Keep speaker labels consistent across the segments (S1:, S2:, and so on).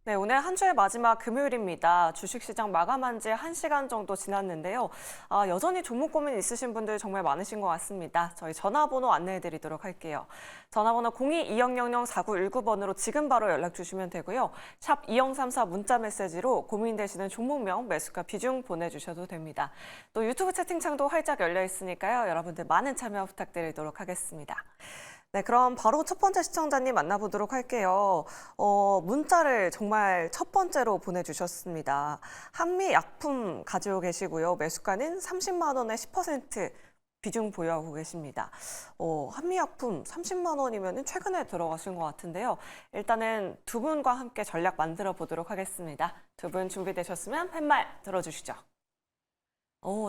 S1: 네, 오늘 한 주의 마지막 금요일입니다. 주식시장 마감한 지 1시간 정도 지났는데요. 여전히 종목 고민 있으신 분들 정말 많으신 것 같습니다. 저희 전화번호 안내해드리도록 할게요. 전화번호 02-2000-4919번으로 지금 바로 연락 주시면 되고요. 샵 2034 문자 메시지로 고민되시는 종목명, 매수가 비중 보내주셔도 됩니다. 또 유튜브 채팅창도 활짝 열려 있으니까요. 여러분들 많은 참여 부탁드리도록 하겠습니다. 네, 그럼 바로 첫 번째 시청자님 만나보도록 할게요. 문자를 정말 첫 번째로 보내주셨습니다. 한미약품 가지고 계시고요. 매수가는 30만 원에 10% 비중 보유하고 계십니다. 한미약품 30만 원이면 최근에 들어가신 것 같은데요. 일단은 두 분과 함께 전략 만들어 보도록 하겠습니다. 두 분 준비되셨으면 팻말 들어주시죠.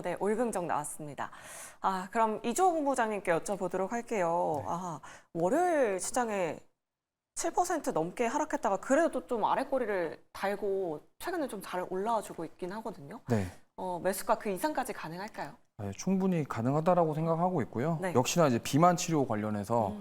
S1: 네, 올금정 나왔습니다. 그럼 이주호 본부장님께 여쭤보도록 할게요. 월요일 시장에 7% 넘게 하락했다가 그래도 좀 아랫꼬리를 달고 최근에 좀 잘 올라와주고 있긴 하거든요.
S2: 네.
S1: 매수가 그 이상까지 가능할까요?
S2: 네, 충분히 가능하다라고 생각하고 있고요.
S1: 네.
S2: 역시나 이제 비만 치료 관련해서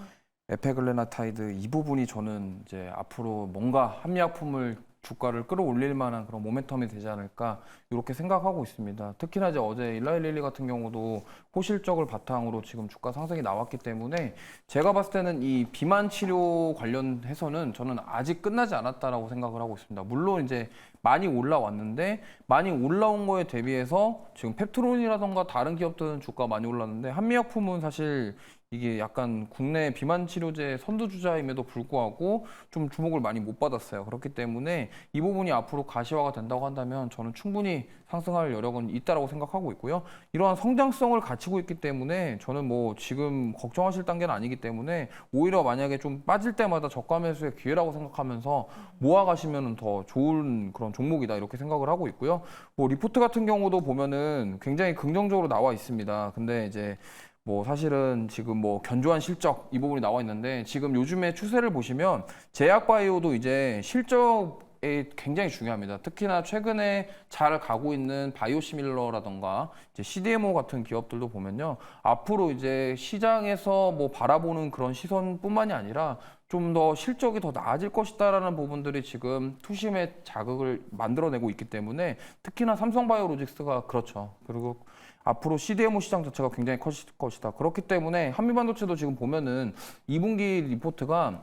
S2: 에페글레나타이드 이 부분이 저는 이제 앞으로 뭔가 한미약품을 주가를 끌어올릴 만한 그런 모멘텀이 되지 않을까 이렇게 생각하고 있습니다. 특히나 이제 어제 일라이릴리 같은 경우도 호실적을 바탕으로 지금 주가 상승이 나왔기 때문에 제가 봤을 때는 이 비만 치료 관련해서는 저는 아직 끝나지 않았다라고 생각을 하고 있습니다. 물론 이제 많이 올라왔는데 많이 올라온 거에 대비해서 지금 펩트론이라던가 다른 기업들은 주가 많이 올랐는데 한미약품은 사실 이게 약간 국내 비만 치료제 선두주자임에도 불구하고 좀 주목을 많이 못 받았어요. 그렇기 때문에 이 부분이 앞으로 가시화가 된다고 한다면 저는 충분히 상승할 여력은 있다라고 생각하고 있고요. 이러한 성장성을 갖추고 있기 때문에 저는 뭐 지금 걱정하실 단계는 아니기 때문에 오히려 만약에 좀 빠질 때마다 저가 매수의 기회라고 생각하면서 모아가시면 더 좋은 그런 종목이다 이렇게 생각을 하고 있고요. 뭐 리포트 같은 경우도 보면은 굉장히 긍정적으로 나와 있습니다. 근데 이제 뭐 사실은 지금 뭐 견조한 실적 이 부분이 나와 있는데 지금 요즘에 추세를 보시면 제약바이오도 이제 실적이 굉장히 중요합니다. 특히나 최근에 잘 가고 있는 바이오시밀러라던가 이제 CDMO 같은 기업들도 보면요. 앞으로 이제 시장에서 뭐 바라보는 그런 시선뿐만이 아니라 좀 더 실적이 더 나아질 것이다라는 부분들이 지금 투심의 자극을 만들어내고 있기 때문에 특히나 삼성바이오로직스가 그렇죠. 그리고 앞으로 CDMO 시장 자체가 굉장히 커질 것이다. 그렇기 때문에 한미반도체도 지금 보면은 2분기 리포트가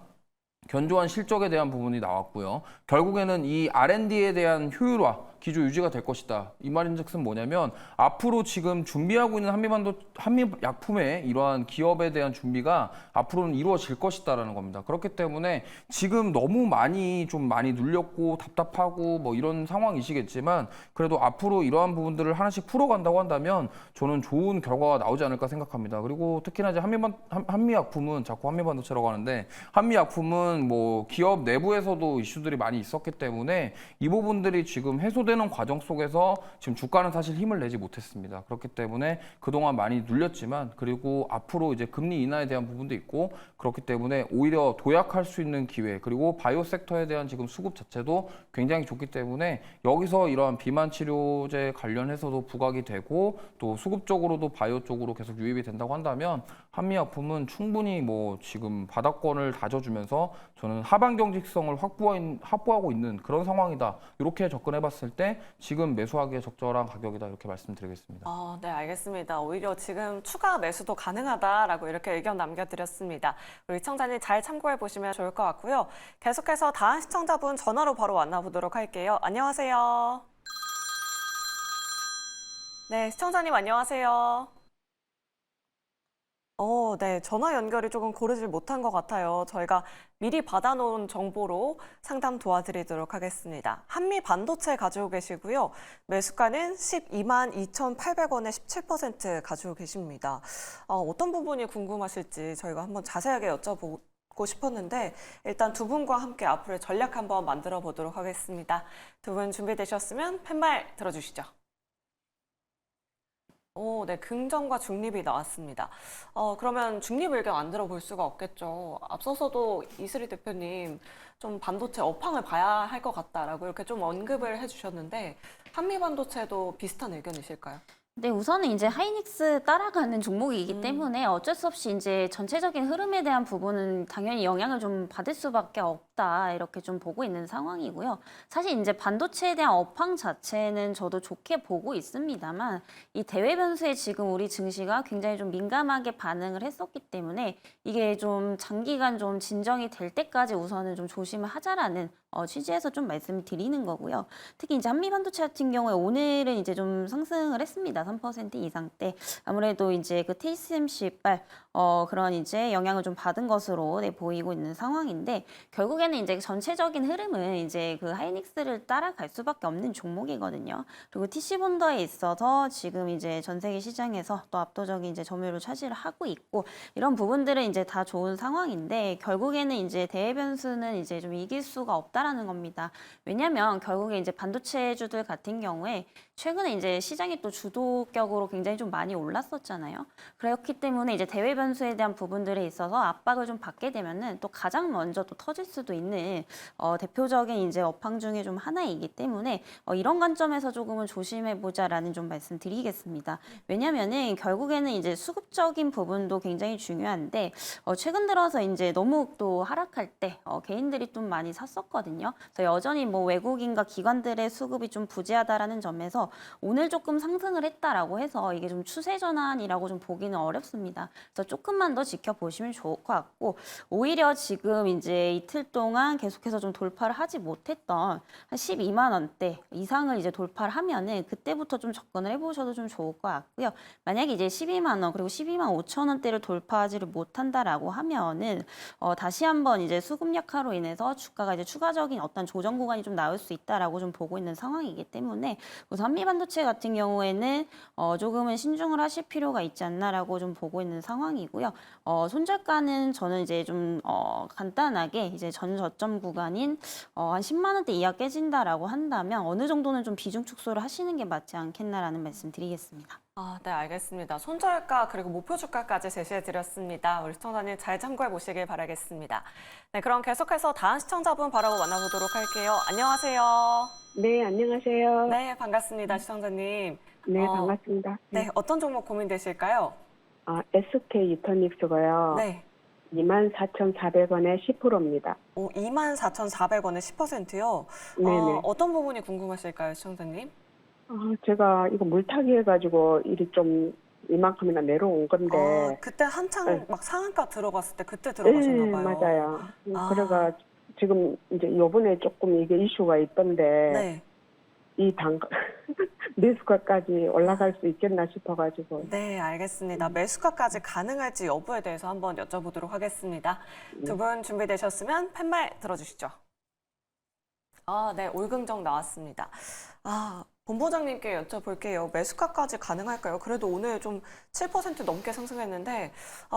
S2: 견조한 실적에 대한 부분이 나왔고요. 결국에는 이 R&D에 대한 효율화, 기조 유지가 될 것이다. 이 말인즉슨 뭐냐면 앞으로 지금 준비하고 있는 한미약품의 이러한 기업에 대한 준비가 앞으로는 이루어질 것이다라는 겁니다. 그렇기 때문에 지금 너무 많이 눌렸고 답답하고 뭐 이런 상황이시겠지만 그래도 앞으로 이러한 부분들을 하나씩 풀어간다고 한다면 저는 좋은 결과가 나오지 않을까 생각합니다. 그리고 특히나 이제 한미약품은 자꾸 한미반도체라고 하는데 한미약품은 뭐 기업 내부에서도 이슈들이 많이 있었기 때문에 이 부분들이 지금 해소되는 과정 속에서 지금 주가는 사실 힘을 내지 못했습니다. 그렇기 때문에 그동안 많이 눌렸지만 그리고 앞으로 이제 금리 인하에 대한 부분도 있고 그렇기 때문에 오히려 도약할 수 있는 기회 그리고 바이오 섹터에 대한 지금 수급 자체도 굉장히 좋기 때문에 여기서 이러한 비만 치료제 관련해서도 부각이 되고 또 수급적으로도 바이오 쪽으로 계속 유입이 된다고 한다면 한미약품은 충분히 뭐 지금 바닥권을 다져주면서 저는 하반 경직성을 확보하고 있는 그런 상황이다. 이렇게 접근해봤을 때 지금 매수하기에 적절한 가격이다. 이렇게 말씀드리겠습니다.
S1: 네, 알겠습니다. 오히려 지금 추가 매수도 가능하다라고 이렇게 의견 남겨드렸습니다. 우리 시청자님 잘 참고해 보시면 좋을 것 같고요. 계속해서 다음 시청자분 전화로 바로 만나보도록 할게요. 안녕하세요. 네, 시청자님 안녕하세요. 네, 전화 연결이 조금 고르질 못한 것 같아요. 저희가 미리 받아놓은 정보로 상담 도와드리도록 하겠습니다. 한미 반도체 가지고 계시고요. 매수가는 12만 2,800원에 17% 가지고 계십니다. 어떤 부분이 궁금하실지 저희가 한번 자세하게 여쭤보고 싶었는데 일단 두 분과 함께 앞으로의 전략 한번 만들어 보도록 하겠습니다. 두 분 준비되셨으면 팻말 들어주시죠. 네, 긍정과 중립이 나왔습니다. 그러면 중립 의견 안 들어볼 수가 없겠죠. 앞서서도 이슬희 대표님 좀 반도체 업황을 봐야 할 것 같다라고 이렇게 좀 언급을 해주셨는데 한미 반도체도 비슷한 의견이실까요?
S3: 네, 우선은 이제 하이닉스 따라가는 종목이기 때문에 어쩔 수 없이 이제 전체적인 흐름에 대한 부분은 당연히 영향을 좀 받을 수밖에 없다, 이렇게 좀 보고 있는 상황이고요. 사실 이제 반도체에 대한 업황 자체는 저도 좋게 보고 있습니다만 이 대외 변수에 지금 우리 증시가 굉장히 좀 민감하게 반응을 했었기 때문에 이게 좀 장기간 좀 진정이 될 때까지 우선은 좀 조심을 하자라는 취지에서 좀 말씀을 드리는 거고요. 특히 이제 한미 반도체 같은 경우에 오늘은 이제 좀 상승을 했습니다. 3% 이상대. 아무래도 이제 그 TSMC 발 그런 이제 영향을 좀 받은 것으로 보이고 있는 상황인데, 결국에는 이제 전체적인 흐름은 이제 그 하이닉스를 따라갈 수밖에 없는 종목이거든요. 그리고 TC 본더에 있어서 지금 이제 전 세계 시장에서 또 압도적인 이제 점유율을 차지를 하고 있고, 이런 부분들은 이제 다 좋은 상황인데, 결국에는 이제 대외 변수는 이제 좀 이길 수가 없다라는 겁니다. 왜냐하면 결국에 이제 반도체주들 같은 경우에 최근에 이제 시장이 또 주도격으로 굉장히 좀 많이 올랐었잖아요. 그렇기 때문에 이제 대외 변수에 대한 부분들에 있어서 압박을 좀 받게 되면은 또 가장 먼저 또 터질 수도 있는 대표적인 이제 업황 중에 좀 하나이기 때문에 이런 관점에서 조금은 조심해 보자라는 좀 말씀드리겠습니다. 왜냐면은 결국에는 이제 수급적인 부분도 굉장히 중요한데 최근 들어서 이제 너무 또 하락할 때 개인들이 좀 많이 샀었거든요. 그래서 여전히 뭐 외국인과 기관들의 수급이 좀 부재하다라는 점에서 오늘 조금 상승을 했다라고 해서 이게 좀 추세 전환이라고 좀 보기는 어렵습니다. 그래서 조금만 더 지켜보시면 좋을 것 같고, 오히려 지금 이제 이틀 동안 계속해서 좀 돌파를 하지 못했던 한 12만 원대 이상을 이제 돌파를 하면은 그때부터 좀 접근을 해보셔도 좀 좋을 것 같고요. 만약에 이제 12만 원 그리고 12만 5천 원대를 돌파하지를 못한다라고 하면은 다시 한번 이제 수급 약화로 인해서 주가가 이제 추가적인 어떤 조정 구간이 좀 나올 수 있다라고 좀 보고 있는 상황이기 때문에 우선 한미 반도체 같은 경우에는 조금은 신중을 하실 필요가 있지 않나라고 좀 보고 있는 상황이고요. 손절가는 저는 이제 좀 간단하게 이제 전 저점 구간인 한 10만 원대 이하 깨진다라고 한다면 어느 정도는 좀 비중 축소를 하시는 게 맞지 않겠나라는 말씀 드리겠습니다.
S1: 네, 알겠습니다. 손절가 그리고 목표 주가까지 제시해 드렸습니다. 우리 시청자님 잘 참고해 보시길 바라겠습니다. 네, 그럼 계속해서 다음 시청자분 바로 만나보도록 할게요. 안녕하세요.
S4: 네, 안녕하세요.
S1: 네, 반갑습니다, 시청자님.
S4: 네, 반갑습니다.
S1: 네, 어떤 종목 고민되실까요?
S4: SK 이터닉스고요.
S1: 네.
S4: 24,400원에 10%입니다.
S1: 24,400원에 10%요?
S4: 네네.
S1: 어떤 부분이 궁금하실까요, 시청자님?
S4: 제가 이거 물타기 해가지고 일이 좀 이만큼이나 내려온 건데.
S1: 그때 한창
S4: 네.
S1: 막 상한가 들어갔을 때 그때 들어가셨나
S4: 네,
S1: 봐요.
S4: 맞아요.
S1: 아.
S4: 그래가 지금 이제 요번에 조금 이게 이슈가 있던데.
S1: 네.
S4: 이 매수가까지 올라갈 수 있겠나 싶어가지고.
S1: 네, 알겠습니다. 매수가까지 가능할지 여부에 대해서 한번 여쭤보도록 하겠습니다. 두 분 준비되셨으면 팻말 들어주시죠. 네, 올긍정 나왔습니다. 본부장님께 여쭤볼게요. 매수가까지 가능할까요? 그래도 오늘 좀 7% 넘게 상승했는데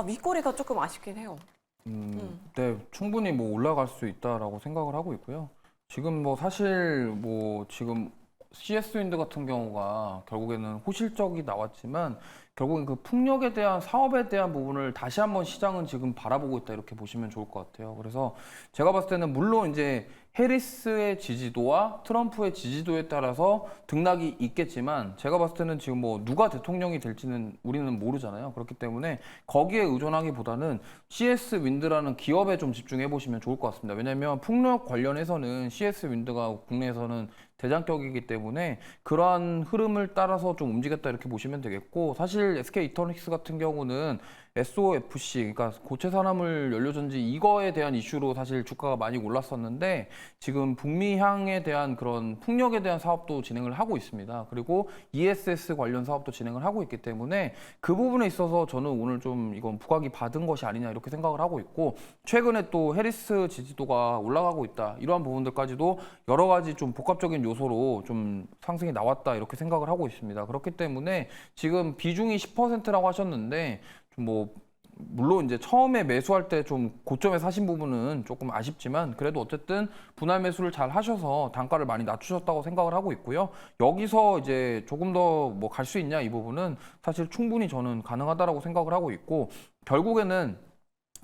S1: 윗꼬리가 조금 아쉽긴 해요.
S2: 네, 충분히 뭐 올라갈 수 있다라고 생각을 하고 있고요. 지금 뭐 사실 뭐 지금 CS 윈드 같은 경우가 결국에는 호실적이 나왔지만 결국엔 그 풍력에 대한 사업에 대한 부분을 다시 한번 시장은 지금 바라보고 있다, 이렇게 보시면 좋을 것 같아요. 그래서 제가 봤을 때는 물론 이제 해리스의 지지도와 트럼프의 지지도에 따라서 등락이 있겠지만 제가 봤을 때는 지금 뭐 누가 대통령이 될지는 우리는 모르잖아요. 그렇기 때문에 거기에 의존하기보다는 CS 윈드라는 기업에 좀 집중해 보시면 좋을 것 같습니다. 왜냐하면 풍력 관련해서는 CS 윈드가 국내에서는 대장격이기 때문에 그러한 흐름을 따라서 좀 움직였다, 이렇게 보시면 되겠고, 사실 SK 이터닉스 같은 경우는 SOFC, 그러니까 고체 산화물 연료전지 이거에 대한 이슈로 사실 주가가 많이 올랐었는데 지금 북미향에 대한 그런 풍력에 대한 사업도 진행을 하고 있습니다. 그리고 ESS 관련 사업도 진행을 하고 있기 때문에 그 부분에 있어서 저는 오늘 좀 이건 부각이 받은 것이 아니냐, 이렇게 생각을 하고 있고, 최근에 또 해리스 지지도가 올라가고 있다, 이러한 부분들까지도 여러 가지 좀 복합적인 요소로 좀 상승이 나왔다, 이렇게 생각을 하고 있습니다. 그렇기 때문에 지금 비중이 10%라고 하셨는데 뭐 물론 이제 처음에 매수할 때 좀 고점에 사신 부분은 조금 아쉽지만 그래도 어쨌든 분할 매수를 잘 하셔서 단가를 많이 낮추셨다고 생각을 하고 있고요. 여기서 이제 조금 더 뭐 갈 수 있냐, 이 부분은 사실 충분히 저는 가능하다라고 생각을 하고 있고, 결국에는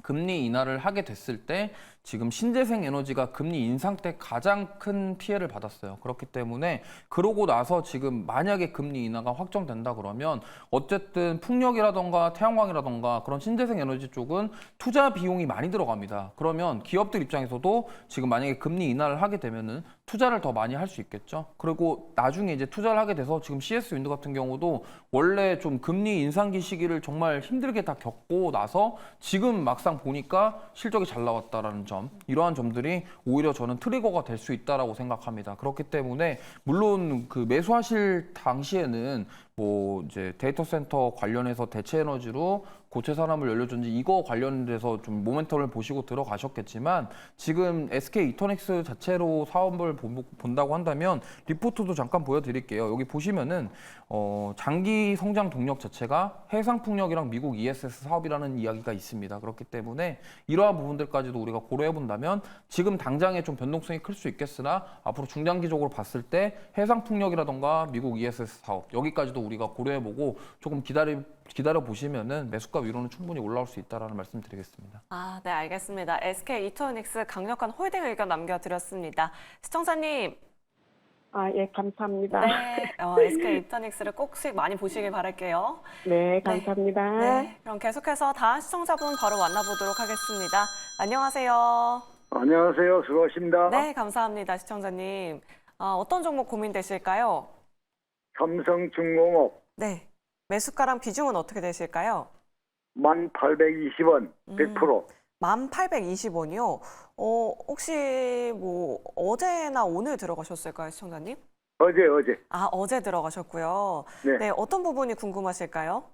S2: 금리 인하를 하게 됐을 때 지금 신재생 에너지가 금리 인상 때 가장 큰 피해를 받았어요. 그렇기 때문에 그러고 나서 지금 만약에 금리 인하가 확정된다 그러면 어쨌든 풍력이라던가 태양광이라던가 그런 신재생 에너지 쪽은 투자 비용이 많이 들어갑니다. 그러면 기업들 입장에서도 지금 만약에 금리 인하를 하게 되면은 투자를 더 많이 할 수 있겠죠. 그리고 나중에 이제 투자를 하게 돼서 지금 CS 윈드 같은 경우도 원래 좀 금리 인상기 시기를 정말 힘들게 다 겪고 나서 지금 막상 보니까 실적이 잘 나왔다라는 점, 이러한 점들이 오히려 저는 트리거가 될 수 있다라고 생각합니다. 그렇기 때문에 물론 그 매수하실 당시에는 뭐 이제 데이터 센터 관련해서 대체 에너지로 고체 산업을 연료전지 이거 관련돼서 좀 모멘텀을 보시고 들어가셨겠지만 지금 SK 이터닉스 자체로 사업을 본다고 한다면 리포트도 잠깐 보여드릴게요. 여기 보시면은 장기 성장 동력 자체가 해상풍력이랑 미국 ESS 사업이라는 이야기가 있습니다. 그렇기 때문에 이러한 부분들까지도 우리가 고려해 본다면 지금 당장에 좀 변동성이 클 수 있겠으나 앞으로 중장기적으로 봤을 때 해상풍력이라던가 미국 ESS 사업 여기까지도 우리가 고려해보고 조금 기다려 보시면은 매수가 위로는 충분히 올라올 수 있다라는 말씀드리겠습니다.
S1: 아, 네, 알겠습니다. SK 이터닉스 강력한 홀딩 의견 남겨드렸습니다. 시청자님,
S4: 예, 감사합니다.
S1: 네, SK 이터닉스를 꼭 수익 많이 보시길 바랄게요.
S4: 네, 감사합니다.
S1: 네, 그럼 계속해서 다음 시청자분 바로 만나보도록 하겠습니다. 안녕하세요.
S5: 안녕하세요. 수고하십니다.
S1: 네, 감사합니다, 시청자님. 어떤 종목 고민되실까요?
S5: 삼성중공업
S1: 네, 매수가랑 비중은 어떻게 되실까요?
S5: 1,820원 100%.
S1: 1,820원이요. 혹시 뭐 어제나 오늘 들어가셨을까요, 시청자님?
S5: 어제.
S1: 아, 어제 들어가셨고요.
S5: 네.
S1: 네, 어떤 부분이 궁금하실까요?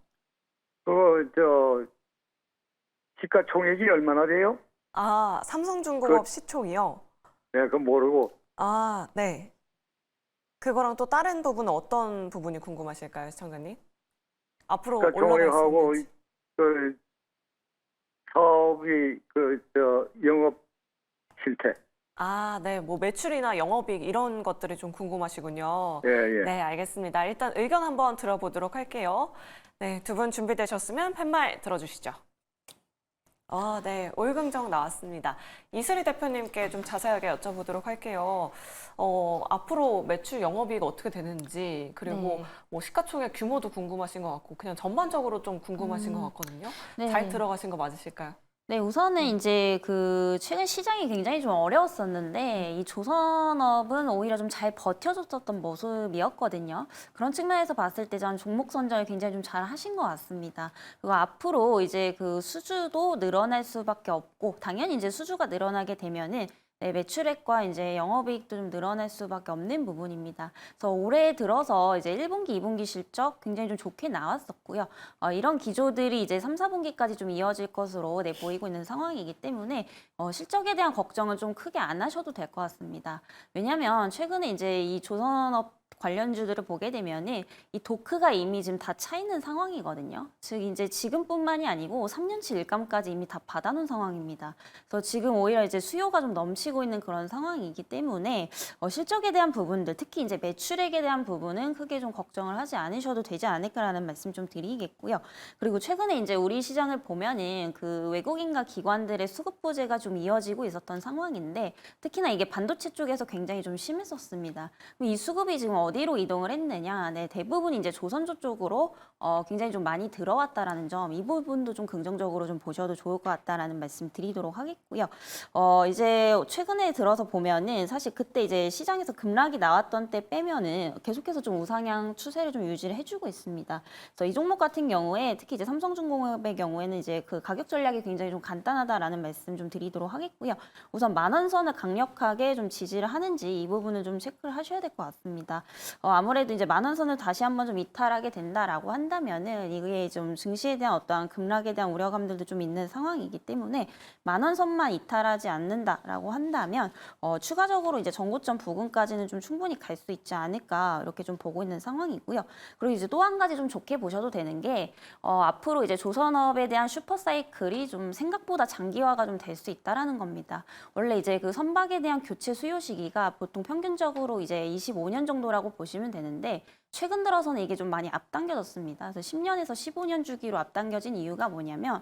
S5: 시가총액이 얼마나 돼요?
S1: 아, 삼성중공업 시총이요.
S5: 네, 그건 모르고.
S1: 아, 네. 그거랑 또 다른 부분은 어떤 부분이 궁금하실까요, 시청자님? 앞으로 올라갈 수
S5: 시가총액하고
S1: 있는지.
S5: 사업이 영업 실태.
S1: 아, 네. 뭐 매출이나 영업이익 이런 것들이 좀 궁금하시군요.
S5: 예.
S1: 네, 알겠습니다. 일단 의견 한번 들어보도록 할게요. 네, 두 분 준비되셨으면 팻말 들어주시죠. 네, 올긍정 나왔습니다. 이슬희 대표님께 좀 자세하게 여쭤보도록 할게요. 앞으로 매출 영업이익 어떻게 되는지, 그리고
S3: 네.
S1: 뭐 시가총액 규모도 궁금하신 것 같고, 그냥 전반적으로 좀 궁금하신 것 같거든요.
S3: 네.
S1: 잘 들어가신 거 맞으실까요?
S3: 네, 우선은 이제 그 최근 시장이 굉장히 좀 어려웠었는데 이 조선업은 오히려 좀 잘 버텨줬었던 모습이었거든요. 그런 측면에서 봤을 때 저는 종목 선정을 굉장히 좀 잘 하신 것 같습니다. 그리고 앞으로 이제 그 수주도 늘어날 수밖에 없고 당연히 이제 수주가 늘어나게 되면은 네, 매출액과 이제 영업이익도 좀 늘어날 수밖에 없는 부분입니다. 그래서 올해 들어서 이제 1분기, 2분기 실적 굉장히 좀 좋게 나왔었고요. 이런 기조들이 이제 3, 4분기까지 좀 이어질 것으로 보이고 있는 상황이기 때문에 실적에 대한 걱정은 좀 크게 안 하셔도 될 것 같습니다. 왜냐하면 최근에 이제 이 조선업 관련주들을 보게 되면은 이 도크가 이미 지금 다 차 있는 상황이거든요. 즉 이제 지금뿐만이 아니고 3년치 일감까지 이미 다 받아놓은 상황입니다. 그래서 지금 오히려 이제 수요가 좀 넘치고 있는 그런 상황이기 때문에 실적에 대한 부분들, 특히 이제 매출액에 대한 부분은 크게 좀 걱정을 하지 않으셔도 되지 않을까라는 말씀 좀 드리겠고요. 그리고 최근에 이제 우리 시장을 보면은 그 외국인과 기관들의 수급 부재가 좀 이어지고 있었던 상황인데 특히나 이게 반도체 쪽에서 굉장히 좀 심했었습니다. 이 수급이 지금 어디로 이동을 했느냐? 네, 대부분 이제 조선조 쪽으로 굉장히 좀 많이 들어왔다라는 점, 이 부분도 좀 긍정적으로 좀 보셔도 좋을 것 같다라는 말씀 드리도록 하겠고요. 이제 최근에 들어서 보면은 사실 그때 이제 시장에서 급락이 나왔던 때 빼면은 계속해서 좀 우상향 추세를 좀 유지를 해주고 있습니다. 그래서 이 종목 같은 경우에 특히 이제 삼성중공업의 경우에는 이제 그 가격 전략이 굉장히 좀 간단하다라는 말씀 좀 드리도록 하겠고요. 우선 10,000원 선을 강력하게 좀 지지를 하는지 이 부분을 좀 체크를 하셔야 될 것 같습니다. 아무래도 이제 10,000원 선을 다시 한번 좀 이탈하게 된다라고 한다면은 이게 좀 증시에 대한 어떠한 급락에 대한 우려감들도 좀 있는 상황이기 때문에 10,000원 선만 이탈하지 않는다라고 한다면 추가적으로 이제 전고점 부근까지는 좀 충분히 갈 수 있지 않을까 이렇게 좀 보고 있는 상황이고요. 그리고 이제 또 한 가지 좀 좋게 보셔도 되는 게 앞으로 이제 조선업에 대한 슈퍼 사이클이 좀 생각보다 장기화가 좀 될 수 있다라는 겁니다. 원래 이제 그 선박에 대한 교체 수요 시기가 보통 평균적으로 이제 25년 정도라고 있다라고 보시면 되는데 최근 들어서는 이게 좀 많이 앞당겨졌습니다. 그래서 10년에서 15년 주기로 앞당겨진 이유가 뭐냐면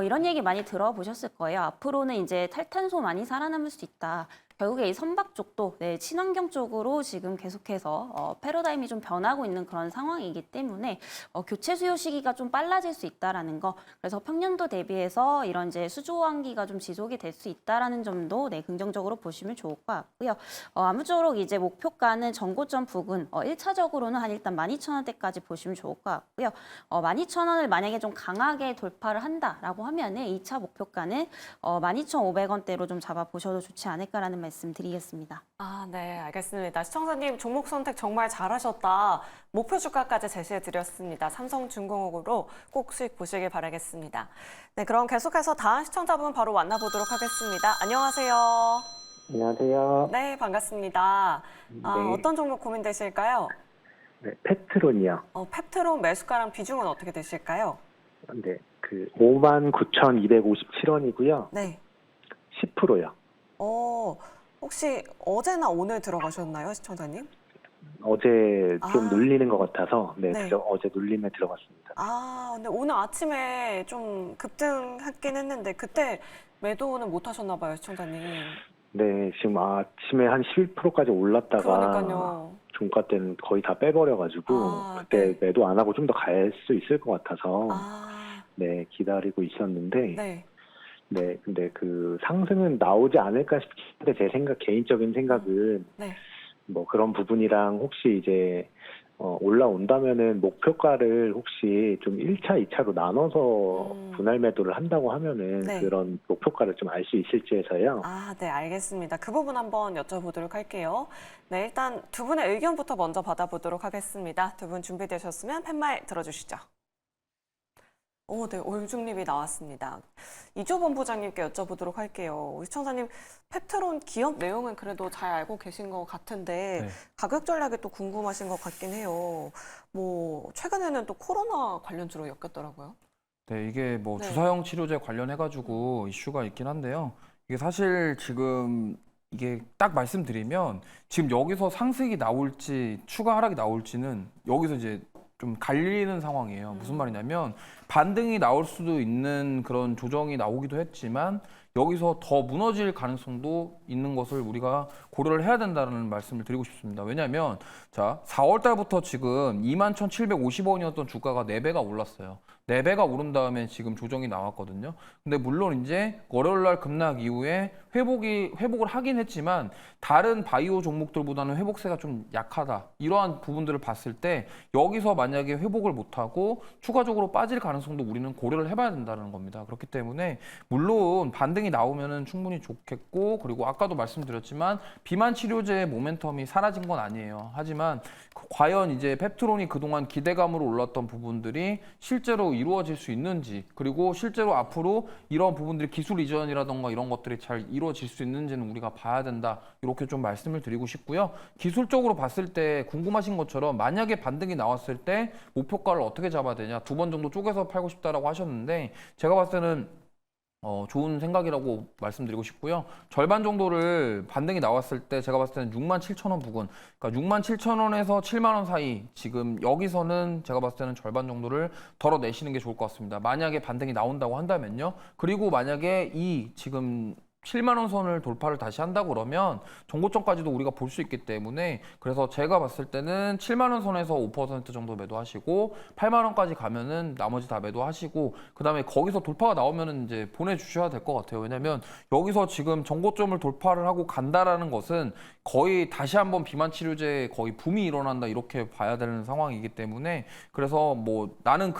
S3: 이런 얘기 많이 들어보셨을 거예요. 앞으로는 이제 탈탄소 많이 살아남을 수 있다. 결국에 이 선박 쪽도 친환경 쪽으로 지금 계속해서 패러다임이 좀 변하고 있는 그런 상황이기 때문에 교체 수요 시기가 좀 빨라질 수 있다라는 거. 그래서 평년도 대비해서 이런 이제 수조환기가 좀 지속이 될 수 있다라는 점도 긍정적으로 보시면 좋을 것 같고요. 아무쪼록 이제 목표가는 전고점 부근 1차적으로는 한 일단 12,000원대까지 보시면 좋을 것 같고요. 12,000원을 만약에 좀 강하게 돌파를 한다라고 하면은 2차 목표가는 12,500원대로 좀 잡아보셔도 좋지 않을까라는 말씀 드리겠습니다.
S1: 아, 네, 알겠습니다. 시청자님 종목 선택 정말 잘하셨다. 목표 주가까지 제시해 드렸습니다. 삼성중공업으로 꼭 수익 보시길 바라겠습니다. 네, 그럼 계속해서 다음 시청자분 바로 만나보도록 하겠습니다. 안녕하세요.
S6: 안녕하세요.
S1: 네, 반갑습니다.
S6: 네.
S1: 어떤 종목 고민되실까요?
S6: 네, 페트론이요.
S1: 펩트론 매수가랑 비중은 어떻게 되실까요?
S6: 네, 그 59,257원이고요.
S1: 네.
S6: 10%요.
S1: 혹시 어제나 오늘 들어가셨나요, 시청자님?
S6: 어제 좀
S1: 아.
S6: 눌리는 것 같아서
S1: 네.
S6: 어제 눌림에 들어갔습니다.
S1: 근데 오늘 아침에 좀 급등했긴 했는데 그때 매도는 못 하셨나 봐요, 시청자님.
S6: 네, 지금 아침에 한 11%까지 올랐다가
S1: 그러니까요.
S6: 종가 때는 거의 다 빼버려가지고 그때
S1: 네.
S6: 매도 안 하고 좀 더 갈 수 있을 것 같아서
S1: 아,
S6: 네, 기다리고 있었는데
S1: 네.
S6: 네, 근데 그 상승은 나오지 않을까 싶은데 제 개인적인 생각은
S1: 네.
S6: 뭐 그런 부분이랑 혹시 이제 올라온다면은 목표가를 혹시 좀 1차, 2차로 나눠서 분할 매도를 한다고 하면은
S1: 네.
S6: 그런 목표가를 좀 알 수 있을지 해서요.
S1: 네, 알겠습니다. 그 부분 한번 여쭤보도록 할게요. 네, 일단 두 분의 의견부터 먼저 받아보도록 하겠습니다. 두 분 준비되셨으면 팻말 들어주시죠. 네, 올중립이 나왔습니다. 이조 본부장님께 여쭤보도록 할게요. 시청자님, 펩트론 기업 내용은 그래도 잘 알고 계신 것 같은데
S2: 네.
S1: 가격 전략이 또 궁금하신 것 같긴 해요. 최근에는 또 코로나 관련주로 엮였더라고요.
S2: 네, 이게 뭐
S1: 네.
S2: 주사형 치료제 관련해가지고 이슈가 있긴 한데요. 이게 사실 지금 이게 딱 말씀드리면 지금 여기서 상승이 나올지 추가 하락이 나올지는 여기서 이제 좀 갈리는 상황이에요. 무슨 말이냐면 반등이 나올 수도 있는 그런 조정이 나오기도 했지만 여기서 더 무너질 가능성도 있는 것을 우리가 고려를 해야 된다는 말씀을 드리고 싶습니다. 왜냐하면 자 4월 달부터 지금 21,750원이었던 주가가 4배가 올랐어요. 4배가 오른 다음에 지금 조정이 나왔거든요. 근데 물론 이제 월요일 날 급락 이후에 회복을 하긴 했지만 다른 바이오 종목들보다는 회복세가 좀 약하다. 이러한 부분들을 봤을 때 여기서 만약에 회복을 못하고 추가적으로 빠질 가능성도 우리는 고려를 해봐야 된다는 겁니다. 그렇기 때문에 물론 반등이 나오면은 충분히 좋겠고 그리고 아까도 말씀드렸지만 비만 치료제의 모멘텀이 사라진 건 아니에요. 하지만 과연 이제 펩트론이 그동안 기대감으로 올랐던 부분들이 실제로 이루어질 수 있는지 그리고 실제로 앞으로 이런 부분들이 기술 이전이라던가 이런 것들이 잘 이루어질 수 있는지는 우리가 봐야 된다. 이렇게 좀 말씀을 드리고 싶고요. 기술적으로 봤을 때 궁금하신 것처럼 만약에 반등이 나왔을 때 목표가를 어떻게 잡아야 되냐 2번 정도 쪼개서 팔고 싶다라고 하셨는데 제가 봤을 때는 좋은 생각이라고 말씀드리고 싶고요. 절반 정도를 반등이 나왔을 때 제가 봤을 때는 67,000원 부근, 그러니까 67,000원에서 7만 원 사이 지금 여기서는 제가 봤을 때는 절반 정도를 덜어내시는 게 좋을 것 같습니다. 만약에 반등이 나온다고 한다면요. 그리고 만약에 이 지금 7만 원 선을 돌파를 다시 한다 그러면 정고점까지도 우리가 볼 수 있기 때문에 그래서 제가 봤을 때는 7만 원 선에서 5% 정도 매도하시고 8만 원까지 가면은 나머지 다 매도하시고 그다음에 거기서 돌파가 나오면은 이제 보내주셔야 될 것 같아요. 왜냐면 여기서 지금 정고점을 돌파를 하고 간다라는 것은 거의 다시 한번 비만 치료제 거의 붐이 일어난다 이렇게 봐야 되는 상황이기 때문에 그래서 뭐 나는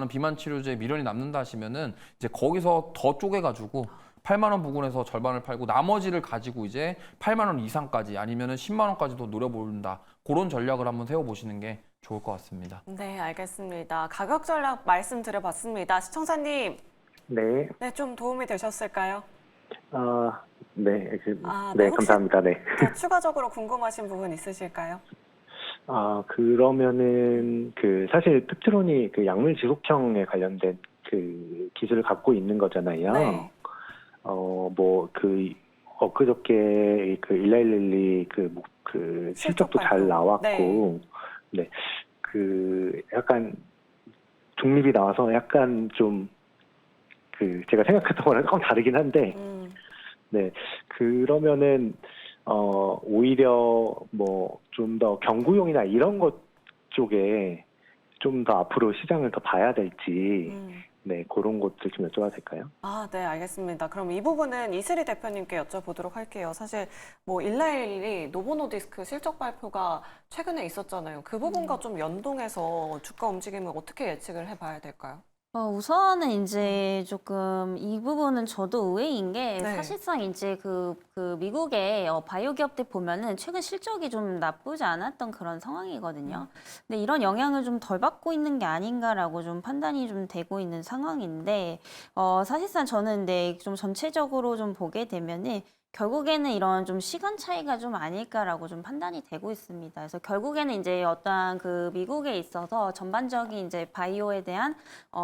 S2: 비만 치료제 미련이 남는다 하시면은 이제 거기서 더 쪼개가지고 8만 원 부근에서 절반을 팔고 나머지를 가지고 이제 8만 원 이상까지 아니면은 10만 원까지도 노려본다. 그런 전략을 한번 세워보시는 게 좋을 것 같습니다.
S1: 네, 알겠습니다. 가격 전략 말씀드려봤습니다. 시청자님,
S6: 네,
S1: 좀 도움이 되셨을까요?
S6: 네,
S1: 네, 혹시
S6: 감사합니다. 네.
S1: 더 추가적으로 궁금하신 부분 있으실까요?
S6: 그러면은 사실 펩트론이 그 약물 지속형에 관련된 그 기술을 갖고 있는 거잖아요.
S1: 네.
S6: 엊그저께 그 일라일릴리 그 실적도 잘
S1: 발표.
S6: 나왔고, 네, 그 약간 중립이 나와서 약간 좀 그 제가 생각했던 거랑 조금 다르긴 한데, 네, 그러면은 오히려 뭐 좀 더 경구용이나 이런 것 쪽에 좀 더 앞으로 시장을 더 봐야 될지, 네, 그런 것들 좀 여쭤봐도 될까요?
S1: 아, 네, 알겠습니다. 그럼 이 부분은 이슬이 대표님께 여쭤보도록 할게요. 사실 뭐 일라일리 노보노디스크 실적 발표가 최근에 있었잖아요. 그 부분과 좀 연동해서 주가 움직임을 어떻게 예측을 해봐야 될까요?
S3: 우선은 이제 조금 이 부분은 저도 의외인 게
S1: 네.
S3: 사실상 이제 그 미국의 바이오 기업들 보면은 최근 실적이 좀 나쁘지 않았던 그런 상황이거든요. 근데 이런 영향을 좀 덜 받고 있는 게 아닌가라고 좀 판단이 좀 되고 있는 상황인데 사실상 저는 네, 좀 전체적으로 좀 보게 되면은 결국에는 이런 좀 시간 차이가 좀 아닐까라고 좀 판단이 되고 있습니다. 그래서 결국에는 이제 어떠한 그 미국에 있어서 전반적인 이제 바이오에 대한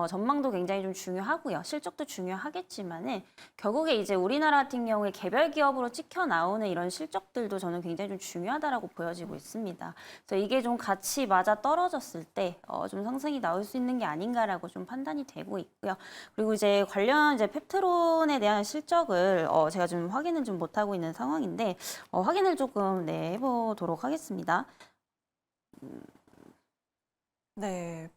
S3: 전망도 굉장히 좀 중요하고요. 실적도 중요하겠지만은 결국에 이제 우리나라 같은 경우에 개별 기업으로 찍혀 나오는 이런 실적들도 저는 굉장히 좀 중요하다라고 보여지고 있습니다. 그래서 이게 좀 같이 맞아 떨어졌을 때 좀 상승이 나올 수 있는 게 아닌가라고 좀 판단이 되고 있고요. 그리고 이제 관련 이제 펩트론에 대한 실적을 제가 좀 확인은 좀 못하고 있는 상황인데 확인을 조금 네, 해보도록 하겠습니다.
S1: 네.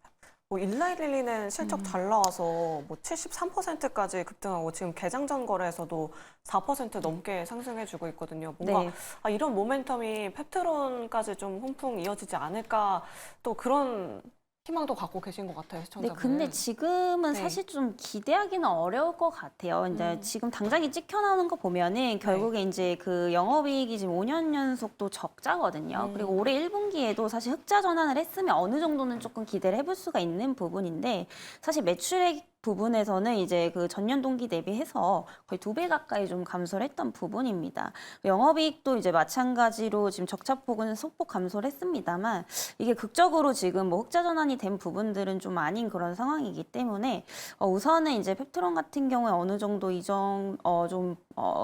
S1: 뭐 일라일리는 실적 잘 나와서 뭐 73%까지 급등하고 지금 개장전 거래에서도 4% 넘게 상승해주고 있거든요. 뭔가
S3: 네.
S1: 이런 모멘텀이 펩트론까지 좀 훈풍 이어지지 않을까 또 그런 희망도 갖고 계신 것 같아요,
S3: 네,
S1: 시청자분.
S3: 근데 지금은
S1: 네.
S3: 사실 좀 기대하기는 어려울 것 같아요. 근데 지금 당장이 찍혀 나오는 거 보면은 결국에 이제 그 영업이익이 지금 5년 연속도 적자거든요. 그리고 올해 1분기에도 사실 흑자 전환을 했으면 어느 정도는 조금 기대를 해볼 수가 있는 부분인데 사실 매출액 부분에서는 이제 그 전년 동기 대비해서 거의 2배 가까이 좀 감소를 했던 부분입니다. 영업이익도 이제 마찬가지로 지금 적자폭은 소폭 감소를 했습니다만 이게 극적으로 지금 뭐 흑자 전환이 된 부분들은 좀 아닌 그런 상황이기 때문에 우선은 이제 펩트론 같은 경우에 어느 정도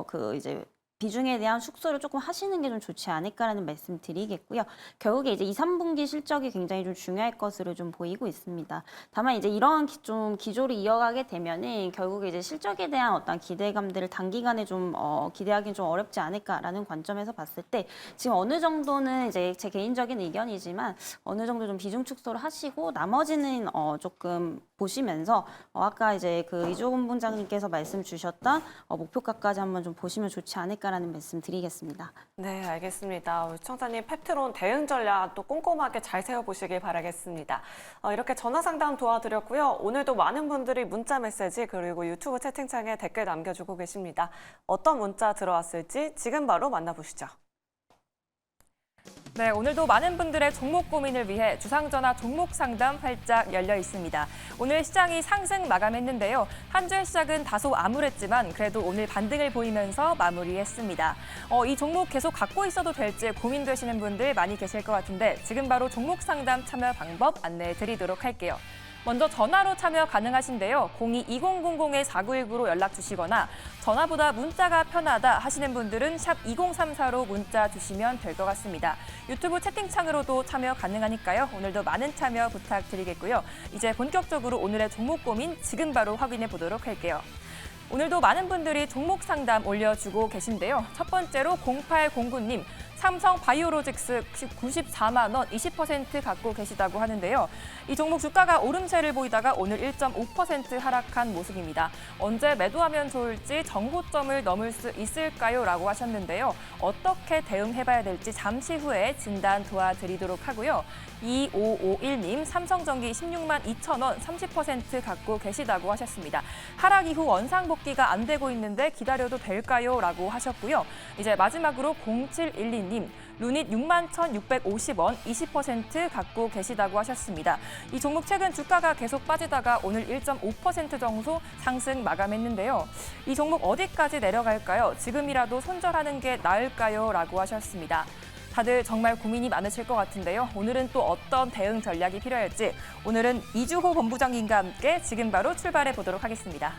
S3: 그 이제 비중에 대한 축소를 조금 하시는 게 좀 좋지 않을까라는 말씀 드리겠고요. 결국에 이제 2, 3분기 실적이 굉장히 좀 중요할 것으로 좀 보이고 있습니다. 다만 이제 이런 좀 기조를 이어가게 되면은 결국에 이제 실적에 대한 어떤 기대감들을 단기간에 좀 기대하기는 좀 어렵지 않을까라는 관점에서 봤을 때 지금 어느 정도는 이제 제 개인적인 의견이지만 어느 정도 좀 비중 축소를 하시고 나머지는 조금 보시면서 아까 이제 그 이조근 본장님께서 말씀 주셨던 목표가까지 한번 좀 보시면 좋지 않을까라는 말씀 드리겠습니다.
S1: 네, 알겠습니다. 우리 시청자님 펩트론 대응 전략 또 꼼꼼하게 잘 세워보시길 바라겠습니다. 이렇게 전화 상담 도와드렸고요. 오늘도 많은 분들이 문자 메시지 그리고 유튜브 채팅창에 댓글 남겨주고 계십니다. 어떤 문자 들어왔을지 지금 바로 만나보시죠.
S7: 네, 오늘도 많은 분들의 종목 고민을 위해 주상전화 종목 상담 활짝 열려 있습니다. 오늘 시장이 상승 마감했는데요. 한 주의 시작은 다소 암울했지만 그래도 오늘 반등을 보이면서 마무리했습니다. 이 종목 계속 갖고 있어도 될지 고민되시는 분들 많이 계실 것 같은데 지금 바로 종목 상담 참여 방법 안내해 드리도록 할게요. 먼저 전화로 참여 가능하신데요. 02-2000-4919로 연락 주시거나 전화보다 문자가 편하다 하시는 분들은 샵 2034로 문자 주시면 될 것 같습니다. 유튜브 채팅창으로도 참여 가능하니까요. 오늘도 많은 참여 부탁드리겠고요. 이제 본격적으로 오늘의 종목 고민 지금 바로 확인해 보도록 할게요. 오늘도 많은 분들이 종목 상담 올려주고 계신데요. 첫 번째로 0809님. 삼성 바이오로직스 94만 원 20% 갖고 계시다고 하는데요. 이 종목 주가가 오름세를 보이다가 오늘 1.5% 하락한 모습입니다. 언제 매도하면 좋을지 정고점을 넘을 수 있을까요? 라고 하셨는데요. 어떻게 대응해봐야 될지 잠시 후에 진단 도와드리도록 하고요. 2551님 삼성전기 16만 2천 원 30% 갖고 계시다고 하셨습니다. 하락 이후 원상복귀가 안 되고 있는데 기다려도 될까요? 라고 하셨고요. 이제 마지막으로 0712님 루닛 6만 1,650원 20% 갖고 계시다고 하셨습니다. 이 종목 최근 주가가 계속 빠지다가 오늘 1.5% 정도 상승 마감했는데요. 이 종목 어디까지 내려갈까요? 지금이라도 손절하는 게 나을까요? 라고 하셨습니다. 다들 정말 고민이 많으실 것 같은데요. 오늘은 또 어떤 대응 전략이 필요할지 오늘은 이주호 본부장님과 함께 지금 바로 출발해 보도록 하겠습니다.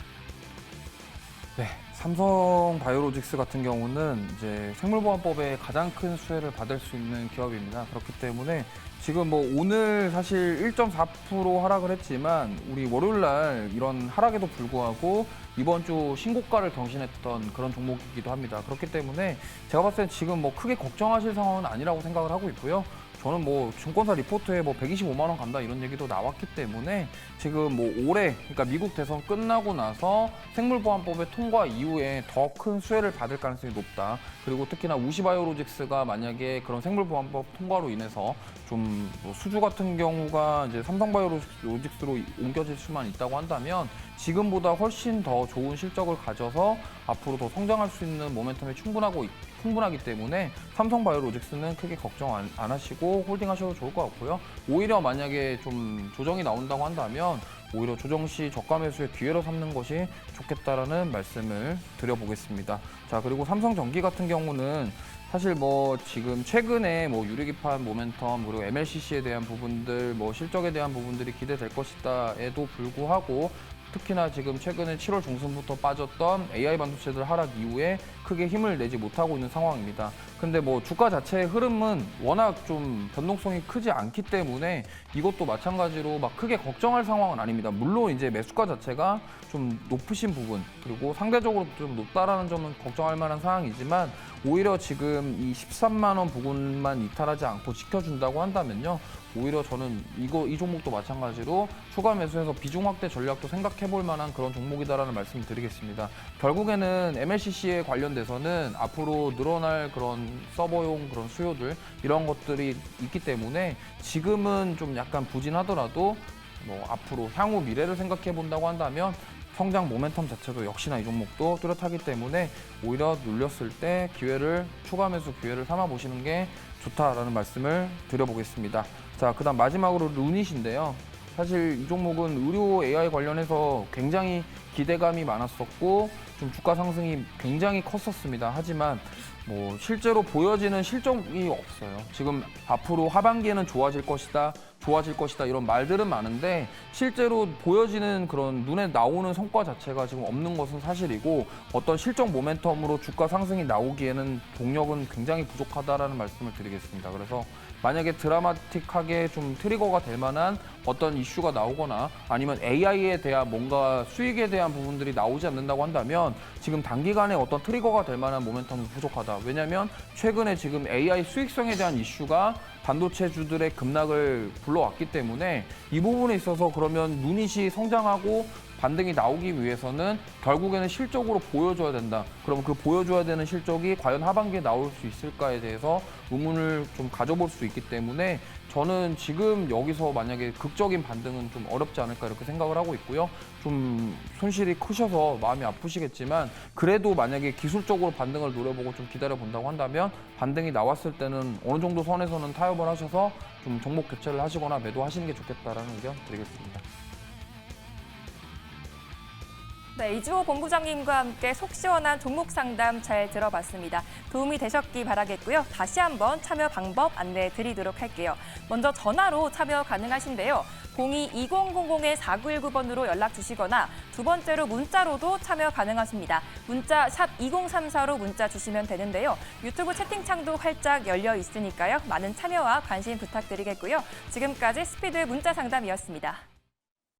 S2: 네, 삼성 바이오로직스 같은 경우는 이제 생물보안법에 가장 큰 수혜를 받을 수 있는 기업입니다. 그렇기 때문에 지금 뭐 오늘 사실 1.4% 하락을 했지만 우리 월요일 날 이런 하락에도 불구하고 이번 주 신고가를 경신했던 그런 종목이기도 합니다. 그렇기 때문에 제가 봤을 때 지금 뭐 크게 걱정하실 상황은 아니라고 생각을 하고 있고요. 저는 뭐 증권사 리포트에 뭐 125만 원 간다 이런 얘기도 나왔기 때문에 지금 뭐 올해 그러니까 미국 대선 끝나고 나서 생물보안법의 통과 이후에 더 큰 수혜를 받을 가능성이 높다. 그리고 특히나 우시바이오로직스가 만약에 그런 생물보안법 통과로 인해서 좀뭐 수주 같은 경우가 이제 삼성바이오로직스로 옮겨질 수만 있다고 한다면 지금보다 훨씬 더 좋은 실적을 가져서 앞으로 더 성장할 수 있는 모멘텀이 충분하기 때문에 삼성바이오로직스는 크게 걱정 안 하시고 홀딩하셔도 좋을 것 같고요. 오히려 만약에 좀 조정이 나온다고 한다면 오히려 조정 시 저가 매수의 기회로 삼는 것이 좋겠다라는 말씀을 드려보겠습니다. 자, 그리고 삼성전기 같은 경우는 사실 뭐 지금 최근에 뭐 유리기판 모멘텀 그리고 MLCC에 대한 부분들 뭐 실적에 대한 부분들이 기대될 것이다에도 불구하고 특히나 지금 최근에 7월 중순부터 빠졌던 AI 반도체들 하락 이후에 크게 힘을 내지 못하고 있는 상황입니다. 근데 뭐 주가 자체의 흐름은 워낙 좀 변동성이 크지 않기 때문에 이것도 마찬가지로 막 크게 걱정할 상황은 아닙니다. 물론 이제 매수가 자체가 좀 높으신 부분 그리고 상대적으로 좀 높다라는 점은 걱정할 만한 상황이지만 오히려 지금 이 13만 원 부근만 이탈하지 않고 지켜준다고 한다면요. 오히려 저는 이 종목도 마찬가지로 추가 매수해서 비중 확대 전략도 생각해 볼 만한 그런 종목이다라는 말씀을 드리겠습니다. 결국에는 MLCC에 관련돼서는 앞으로 늘어날 그런 서버용 그런 수요들 이런 것들이 있기 때문에 지금은 좀 약간 부진하더라도 뭐 앞으로 향후 미래를 생각해 본다고 한다면 성장 모멘텀 자체도 역시나 이 종목도 뚜렷하기 때문에 오히려 눌렸을 때 추가 매수 기회를 삼아 보시는 게 좋다라는 말씀을 드려보겠습니다. 자, 그다음 마지막으로 루닛인데요. 사실 이 종목은 의료 AI 관련해서 굉장히 기대감이 많았었고 좀 주가 상승이 굉장히 컸었습니다. 하지만 뭐 실제로 보여지는 실적이 없어요. 지금 앞으로 하반기에는 좋아질 것이다 이런 말들은 많은데 실제로 보여지는 그런 눈에 나오는 성과 자체가 지금 없는 것은 사실이고 어떤 실적 모멘텀으로 주가 상승이 나오기에는 동력은 굉장히 부족하다라는 말씀을 드리겠습니다. 그래서 만약에 드라마틱하게 좀 트리거가 될 만한 어떤 이슈가 나오거나 아니면 AI에 대한 뭔가 수익에 대한 부분들이 나오지 않는다고 한다면 지금 단기간에 어떤 트리거가 될 만한 모멘텀이 부족하다. 왜냐하면 최근에 지금 AI 수익성에 대한 이슈가 반도체주들의 급락을 불러왔기 때문에 이 부분에 있어서 그러면 유닛이 성장하고 반등이 나오기 위해서는 결국에는 실적으로 보여줘야 된다. 그럼 그 보여줘야 되는 실적이 과연 하반기에 나올 수 있을까에 대해서 의문을 좀 가져볼 수 있기 때문에 저는 지금 여기서 만약에 극적인 반등은 좀 어렵지 않을까 이렇게 생각을 하고 있고요. 좀 손실이 크셔서 마음이 아프시겠지만 그래도 만약에 기술적으로 반등을 노려보고 좀 기다려 본다고 한다면 반등이 나왔을 때는 어느 정도 선에서는 타협을 하셔서 좀 종목 교체를 하시거나 매도하시는 게 좋겠다라는 의견 드리겠습니다.
S7: 네, 이주호 본부장님과 함께 속 시원한 종목 상담 잘 들어봤습니다. 도움이 되셨기 바라겠고요. 다시 한번 참여 방법 안내해 드리도록 할게요. 먼저 전화로 참여 가능하신데요. 02-2000-4919번으로 연락 주시거나 두 번째로 문자로도 참여 가능하십니다. 문자 샵 2034로 문자 주시면 되는데요. 유튜브 채팅창도 활짝 열려 있으니까요. 많은 참여와 관심 부탁드리겠고요. 지금까지 스피드 문자 상담이었습니다.